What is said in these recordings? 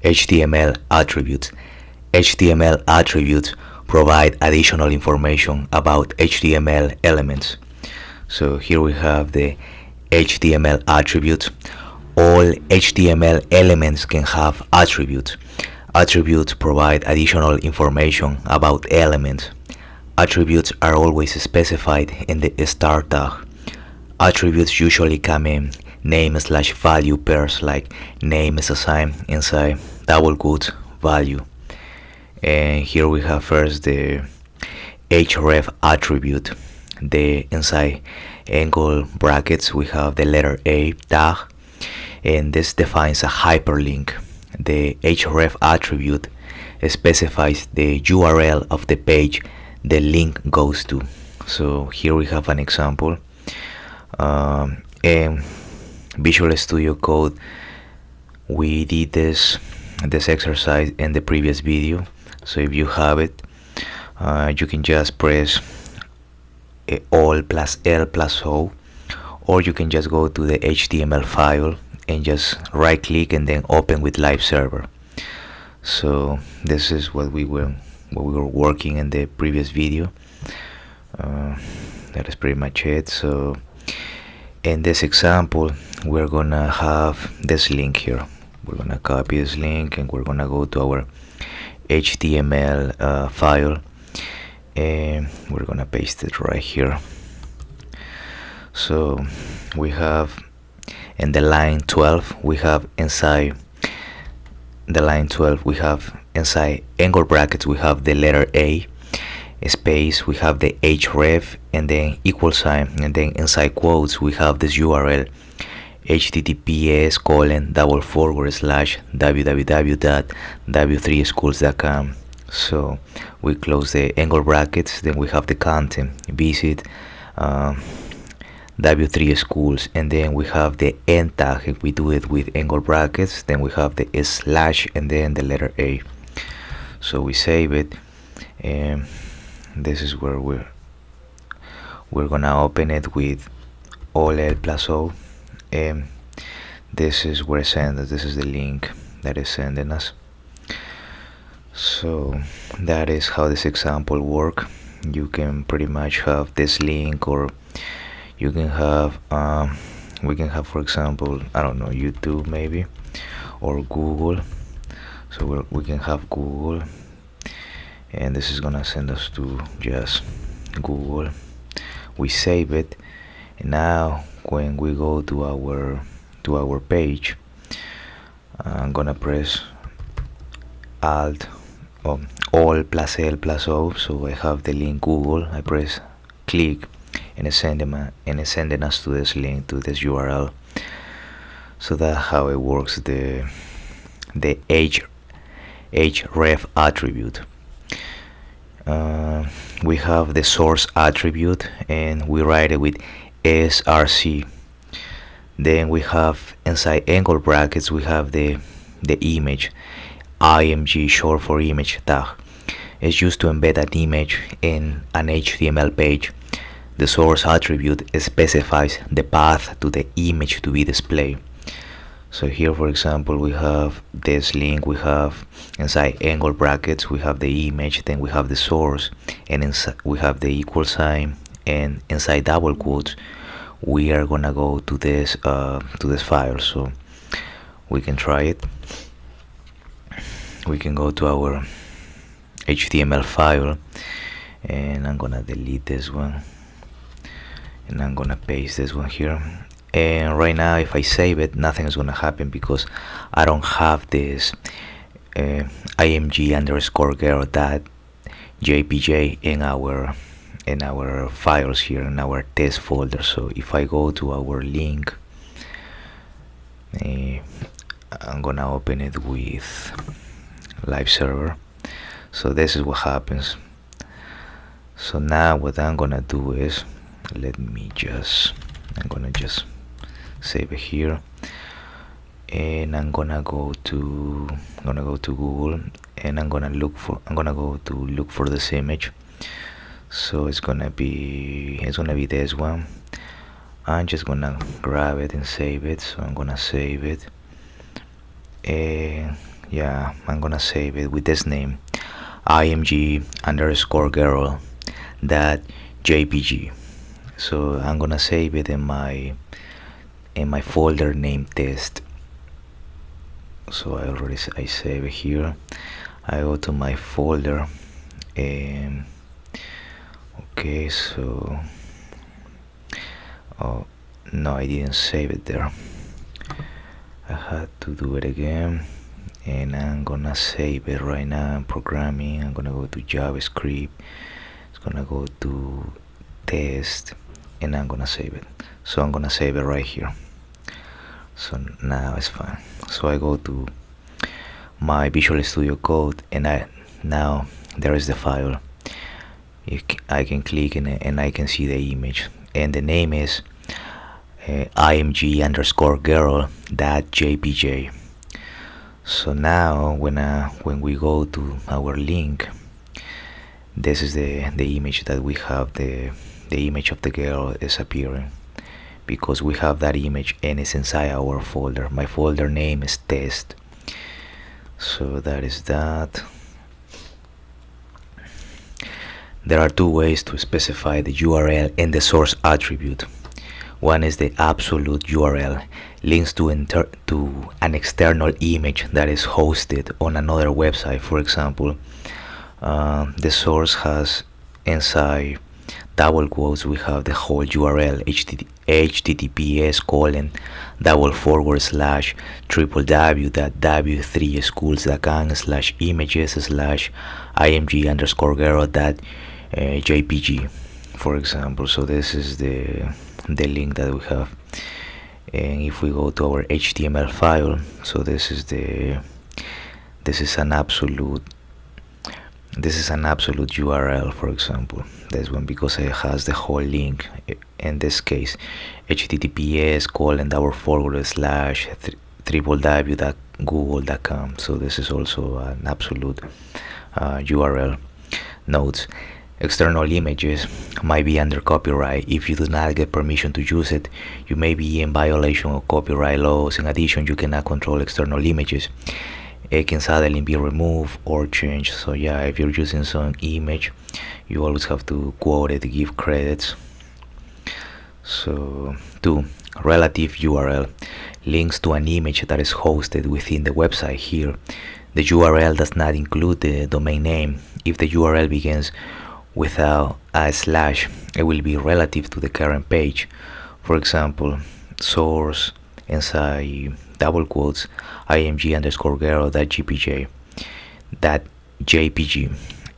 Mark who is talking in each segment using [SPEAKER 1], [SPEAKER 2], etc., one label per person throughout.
[SPEAKER 1] HTML attributes. HTML attributes provide additional information about HTML elements. So here we have the HTML attributes. All HTML elements can have attributes. Attributes provide additional information about elements. Attributes are always specified in the start tag. Attributes usually come in name/value pairs, like name is assigned inside double quotes value. And here we have first the href attribute. The inside angle brackets we have the letter A tag, and this defines a hyperlink. The href attribute specifies the URL of the page the link goes to. So here we have an example. In Visual Studio Code, we did this exercise in the previous video. So if you have it, you can just press Alt plus L plus O, or you can just go to the HTML file and just right click and then open with live server. So this is what we were working in the previous video. That is pretty much it. So in this example, we're gonna have this link here. We're gonna copy this link and we're gonna go to our HTML file, and we're gonna paste it right here. So we have in the line 12, we have inside the line 12, we have inside angle brackets, we have the letter A space, we have the href and then equal sign, and then inside quotes we have this URL https://www.w3schools.com. So we close the angle brackets, then we have the content, visit W3 schools, and then we have the end tag. If we do it with angle brackets, then we have the slash and then the letter A. So we save it, and this is where we're gonna open it with Alt L plus O, and this is where it sends us. This is the link that is sending us. So that is how this example work. You can pretty much have this link, or you can have we can have, for example, I don't know, YouTube maybe, or Google. So we can have Google, and this is gonna send us to just Google. We save it, and now when we go to our page, I'm gonna press Alt plus L plus O, so I have the link Google. I press click, and it's sending us to this link, to this URL. So that's how it works, the href attribute. We have the source attribute, and we write it with src. Then we have inside angle brackets, we have the image, img, short for image tag. It's used to embed an image in an HTML page. The source attribute specifies the path to the image to be displayed. So here, for example, we have this link, we have inside angle brackets, we have the image, then we have the source, and inside we have the equal sign, and inside double quotes we are gonna go to this file. So we can try it. We can go to our HTML file, and I'm gonna delete this one, and I'm gonna paste this one here. And right now, if I save it, nothing is gonna happen because I don't have this img_girl.jpg in our files here in our test folder. So if I go to our link, I'm gonna open it with live server. So this is what happens. So now what I'm gonna do is, I'm gonna just save it here, and I'm gonna go to Google, and I'm gonna go to look for this image. So it's gonna be this one. I'm just gonna grab it and save it. So I'm gonna save it, and yeah, I'm gonna save it with this name, img underscore girl dot jpg. So I'm gonna save it in my folder named test. So I save it here. I go to my folder, and okay, so oh no, I didn't save it there. I had to do it again, and I'm gonna save it right now in programming. I'm gonna go to JavaScript, it's gonna go to test, and I'm gonna save it. So I'm gonna save it right here. So now it's fine. So I go to my Visual Studio Code, and now there is the file. I can click in it and I can see the image, and the name is img underscore girl dot jpg. So now when we go to our link, this is the image that we have. The image of the girl is appearing because we have that image and it's inside our folder. My folder name is test. So that is that. There are two ways to specify the URL and the source attribute. One is the absolute URL, links to an external image that is hosted on another website. For example, the source has inside double quotes, we have the whole URL, https://www.w3schools.com/images/img underscore girl.jpg, for example. So this is the link that we have. And if we go to our HTML file, so this is an absolute URL, for example, this one, because it has the whole link. In this case, https://www.google.com. so this is also an absolute URL. Notes: external images might be under copyright. If you do not get permission to use it, you may be in violation of copyright laws. In addition, you cannot control external images. It can suddenly be removed or changed. So yeah, if you're using some image, you always have to quote it, give credits. So 2. Relative URL, links to an image that is hosted within the website. Here, the URL does not include the domain name. If the URL begins without a slash, it will be relative to the current page. For example, source inside double quotes img underscore girl.jpg.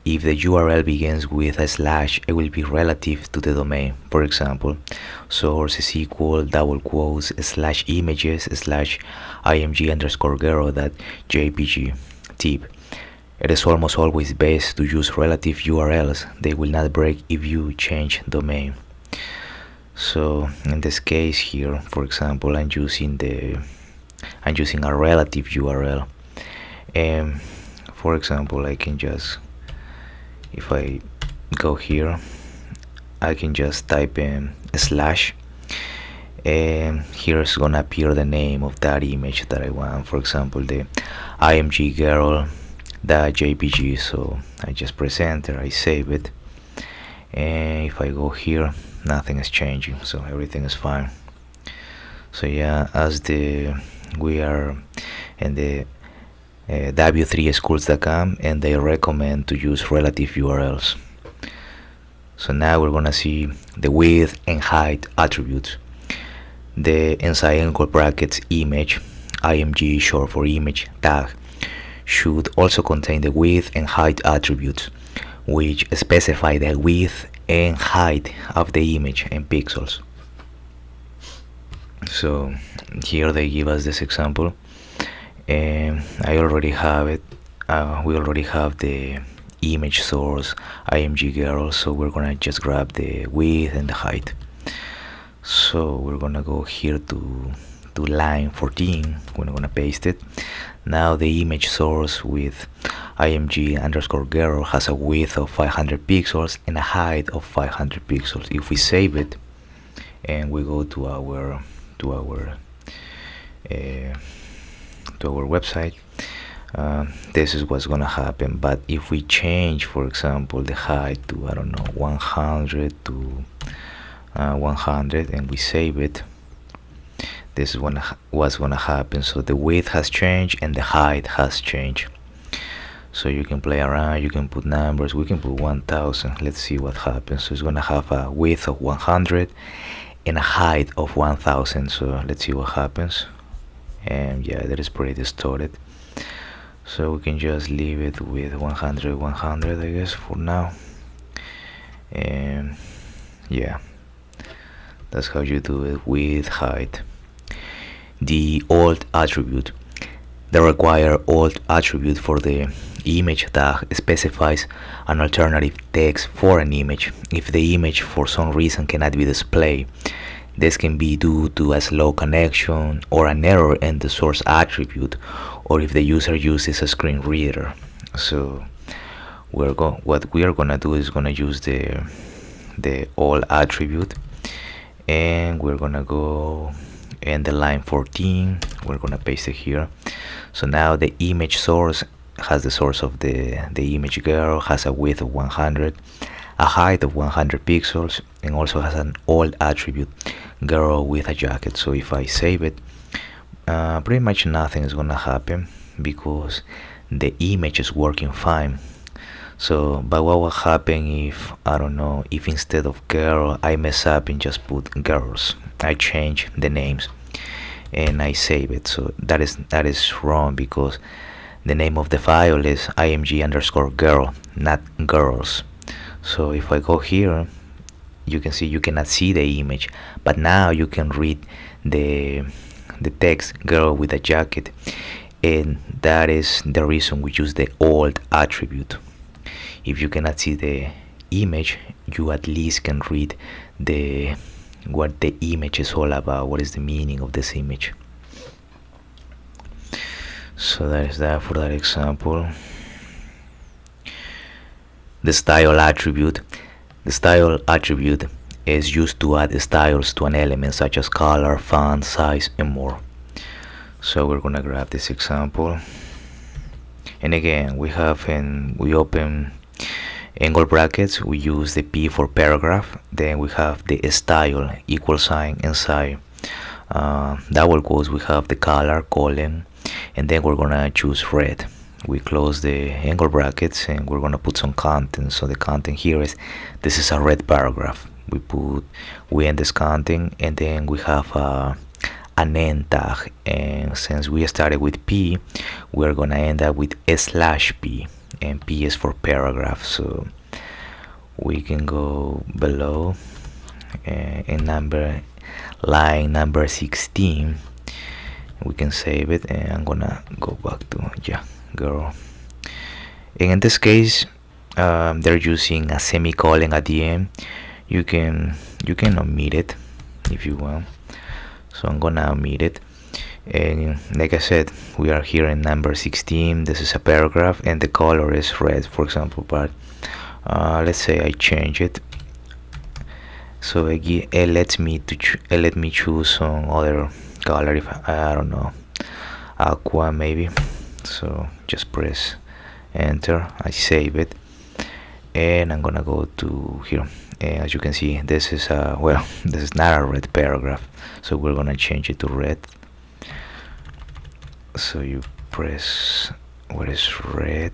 [SPEAKER 1] If the URL begins with a slash, it will be relative to the domain. For example, source is equal double quotes slash images slash img underscore girl.jpg. Tip: it is almost always best to use relative URLs. They will not break if you change domain. So in this case here, for example, I'm using a relative URL, and for example, I can just, if I go here, I can just type in a slash, and here's gonna appear the name of that image that I want. For example, the img girl.jpg. So I just press enter, I save it, and if I go here, nothing is changing, so everything is fine. So yeah, as we are in the w3schools.com, and they recommend to use relative URLs. So now we're gonna see the width and height attributes. The inside angle brackets image, img short for image, tag should also contain the width and height attributes, which specify the width and height of the image in pixels. So here they give us this example, and I already have it. We already have the image source img girl, so we're gonna just grab the width and the height. So we're gonna go here to line 14. We're gonna paste it. Now the image source with img underscore girl has a width of 500 pixels and a height of 500 pixels. If we save it and we go to our website, this is what's gonna happen. But if we change, for example, the height to, I don't know, 100 to 100, and we save it, this is what's gonna happen. So the width has changed and the height has changed. So you can play around, you can put numbers. We can put 1000. Let's see what happens. So it's gonna have a width of 100 and a height of 1000. So let's see what happens. And yeah, that is pretty distorted. So we can just leave it with 100 100, I guess, for now. And yeah, that's how you do it with height. The alt attribute. The required alt attribute for the image tag specifies an alternative text for an image if the image for some reason cannot be displayed. This can be due to a slow connection or an error in the source attribute, or if the user uses a screen reader. So what we are gonna do is gonna use the alt attribute, and we're gonna go in the line 14. We're gonna paste it here. So now the image source has the source of the image girl, has a width of 100, a height of 100 pixels, and also has an alt attribute, girl with a jacket. So if I save it, pretty much nothing is gonna happen because the image is working fine. So, but what will happen if, I don't know, if instead of girl I mess up and just put girls? I change the names and I save it. So that is wrong, because the name of the file is img_girl, not girls. So if I go here, you can see you cannot see the image, but now you can read the text girl with a jacket, and that is the reason we use the alt attribute. If you cannot see the image, you at least can read what the image is all about, what is the meaning of this image. So that is that for that example. The style attribute. The style attribute is used to add styles to an element such as color, font, size, and more. So we're gonna grab this example, and again we open angle brackets, we use the P for paragraph, then we have the style $, inside double quotes we have the color, colon, and then we're gonna choose red. We close the angle brackets and we're gonna put some content. So the content here is, this is a red paragraph. We end this content, and then we have an end tag, and since we started with P, we're gonna end up with /P, and P is for paragraph. So we can go below in line number 16. We can save it, and I'm gonna go back to girl. And in this case, they're using a semicolon at the end. You can omit it if you want. So I'm gonna omit it. And like I said, we are here in number 16. This is a paragraph and the color is red, for example, but let's say I change it, so it lets me choose some other color. If I don't know, aqua maybe. So just press enter, I save it, and I'm gonna go to here, and as you can see, this is this is not a red paragraph, so we're gonna change it to red. So you press, what is red?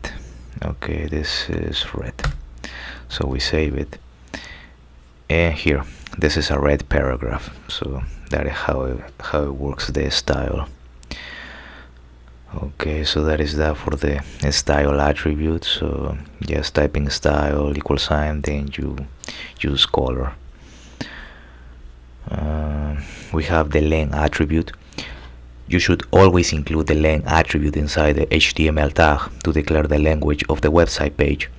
[SPEAKER 1] Okay, this is red, so we save it, and here this is a red paragraph. So that is how it works, the style. Okay, so that is that for the style attribute. So just typing style $, then you use color. We have the length attribute. You should always include the length attribute inside the HTML tag to declare the language of the website page.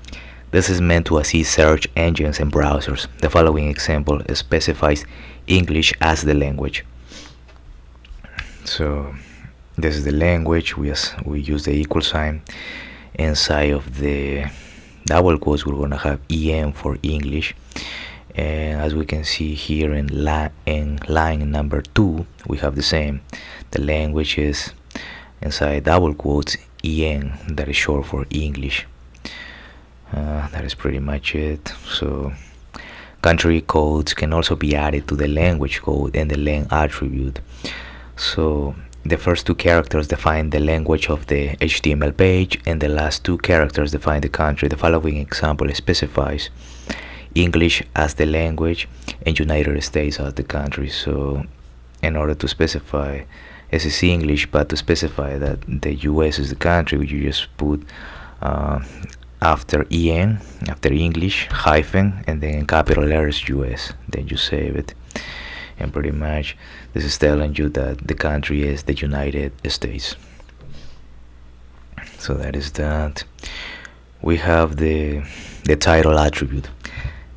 [SPEAKER 1] This is meant to assist search engines and browsers. The following example specifies English as the language. So this is the language. We use the $. Inside of the double quotes, we're gonna have EM for English. And as we can see here in line number 2, we have the same. The language is inside double quotes EN, that is short for English. That is pretty much it. So country codes can also be added to the language code and the len attribute. So the first two characters define the language of the HTML page, and the last two characters define the country. The following example specifies English as the language and United States as the country. So in order to specify, this is English, but to specify that the US is the country, you just put after EN, after English, hyphen, and then capital letters US. Then you save it. And pretty much this is telling you that the country is the United States. So that is that. We have the title attribute.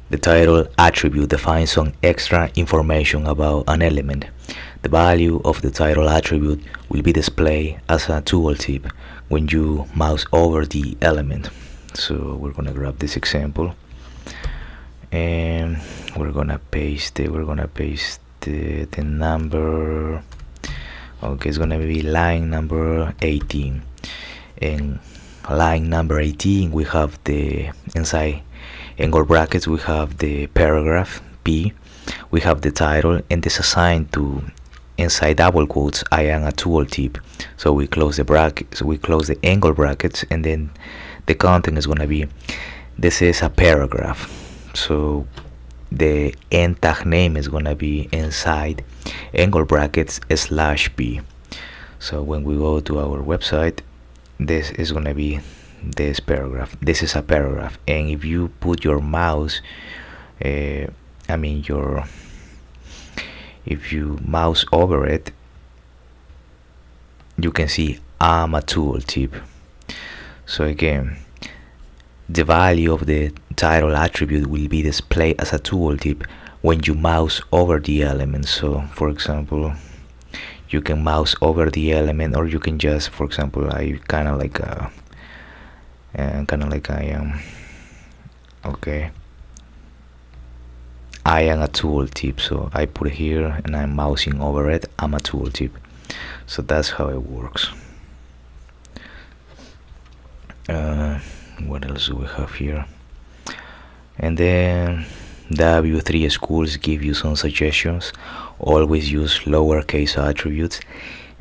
[SPEAKER 1] The title attribute defines some extra information about an element. The value of the title attribute will be displayed as a tooltip when you mouse over the element. So we're gonna grab this example and we're gonna paste it. The number. Okay, it's gonna be line number 18. In line number 18 we have the inside angle brackets, we have the paragraph P, we have the title, and this assigned to inside double quotes I am a tooltip. So we close the bracket, so we close the angle brackets, and then the content is gonna be, this is a paragraph, so the end tag name is gonna be inside angle brackets /p. So when we go to our website, this is gonna be this paragraph. This is a paragraph, and if you put your mouse, if you mouse over it, you can see I'm a tooltip. So again, the value of the title attribute will be displayed as a tooltip when you mouse over the element. So for example, you can mouse over the element, or you can just, for example, I kind of like I am, okay, I am a tooltip, so I put it here and I'm mousing over it, I'm a tooltip. So that's how it works. What else do we have here? And then W3 schools give you some suggestions. Always use lowercase attributes.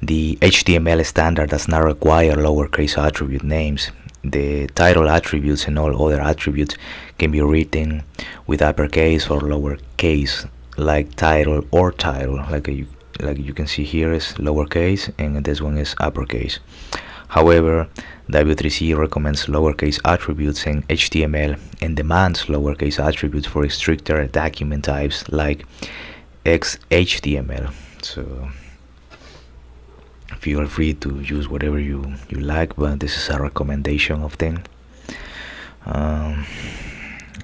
[SPEAKER 1] The HTML standard does not require lowercase attribute names. The title attributes and all other attributes can be written with uppercase or lowercase, like title or title. Like you can see here is lowercase and this one is uppercase. However, W3C recommends lowercase attributes in HTML and demands lowercase attributes for stricter document types like XHTML. So feel free to use whatever you like, but this is a recommendation of them.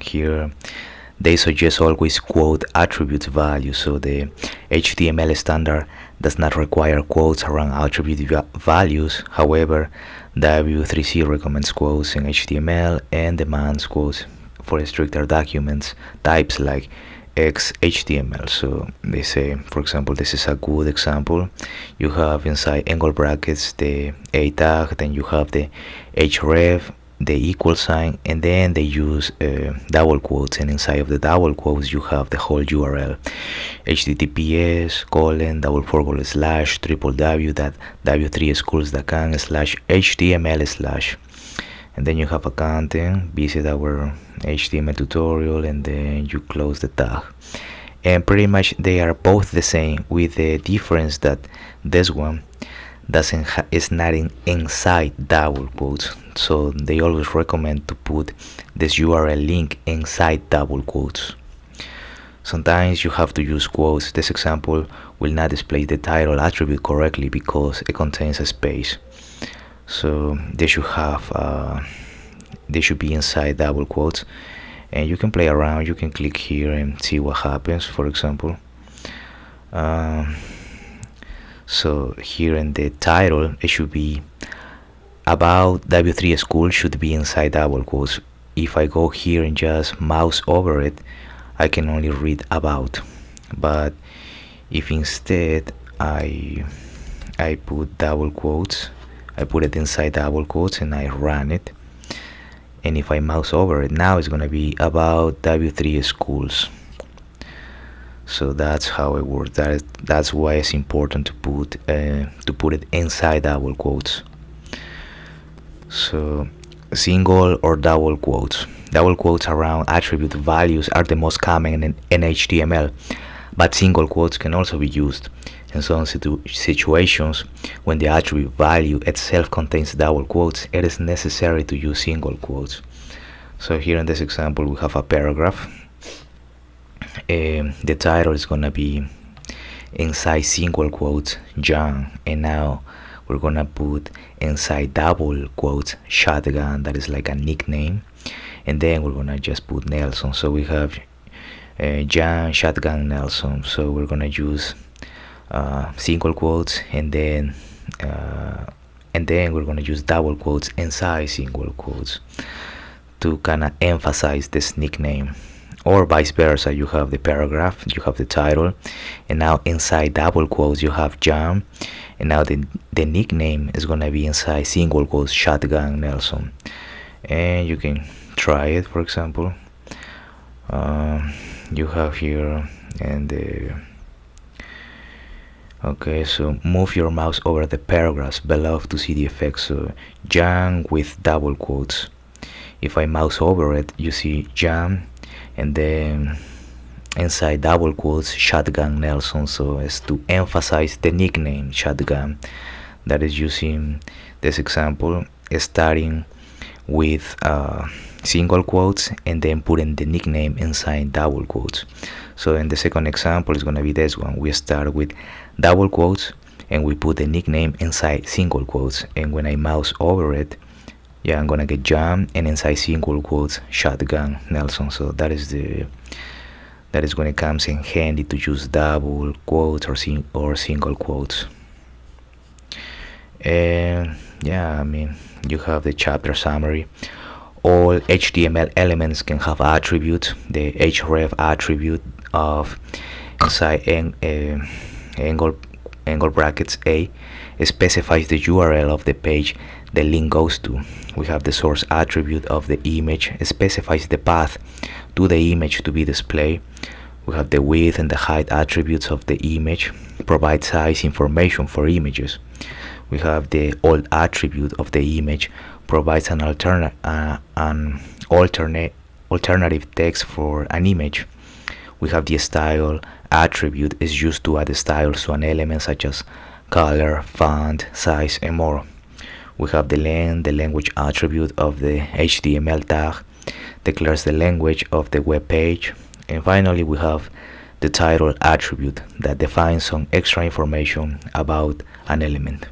[SPEAKER 1] Here they suggest always quote attribute values. So the HTML standard does not require quotes around attribute values. However, W3C recommends quotes in HTML and demands quotes for stricter documents types like XHTML. So they say, for example, this is a good example. You have inside angle brackets the A tag, then you have the href, the equal sign, and then they use double quotes, and inside of the double quotes you have the whole URL, https://www.w3schools.com/html/, and then you have a content, visit our HTML tutorial, and then you close the tag. And pretty much they are both the same, with the difference that this one is not inside double quotes. So they always recommend to put this URL link inside double quotes. Sometimes you have to use quotes. This example will not display the title attribute correctly because it contains a space. So they should have they should be inside double quotes, and you can play around. You can click here and see what happens. For example, so here in the title it should be about W3 school, should be inside double quotes. If I go here and just mouse over it, I can only read about. But if instead I put double quotes, I put it inside double quotes and I run it. And if I mouse over it, now it's gonna be about W3 schools. So that's how it works. That's why it's important to put it inside double quotes. So single or double quotes. Double quotes around attribute values are the most common in HTML, but single quotes can also be used in some situations. When the attribute value itself contains double quotes, it is necessary to use single quotes. So here in this example we have a paragraph. The title is gonna be inside single quotes John, and now we're gonna put inside double quotes shotgun, that is like a nickname, and then we're gonna just put Nelson. So we have John shotgun Nelson. So we're gonna use single quotes, and then we're gonna use double quotes inside single quotes to kind of emphasize this nickname. Or vice versa, you have the paragraph, you have the title, and now inside double quotes you have John, and now the nickname is gonna be inside single quotes shotgun Nelson. And you can try it. For example, you have here, and okay, so move your mouse over the paragraphs below to see the effect. So John with double quotes. If I mouse over it, you see John, and then inside double quotes shotgun Nelson. So as to emphasize the nickname shotgun, that is using this example, starting with single quotes and then putting the nickname inside double quotes. So in the second example is going to be this one. We start with double quotes and we put the nickname inside single quotes, and when I mouse over it, yeah, I'm gonna get John, and inside single quotes shotgun Nelson. So that is when it comes in handy to use double quotes or single quotes. And yeah, I mean, you have the chapter summary. All HTML elements can have attributes. The href attribute of inside angle brackets A specifies the URL of the page the link goes to. We have the source attribute of the image, specifies the path to the image to be displayed. We have the width and the height attributes of the image, provide size information for images. We have the alt attribute of the image, provides an alternative text for an image. We have the style attribute, is used to add styles to an element such as color, font, size, and more. We have the language attribute of the HTML tag, declares the language of the web page. And finally we have the title attribute that defines some extra information about an element.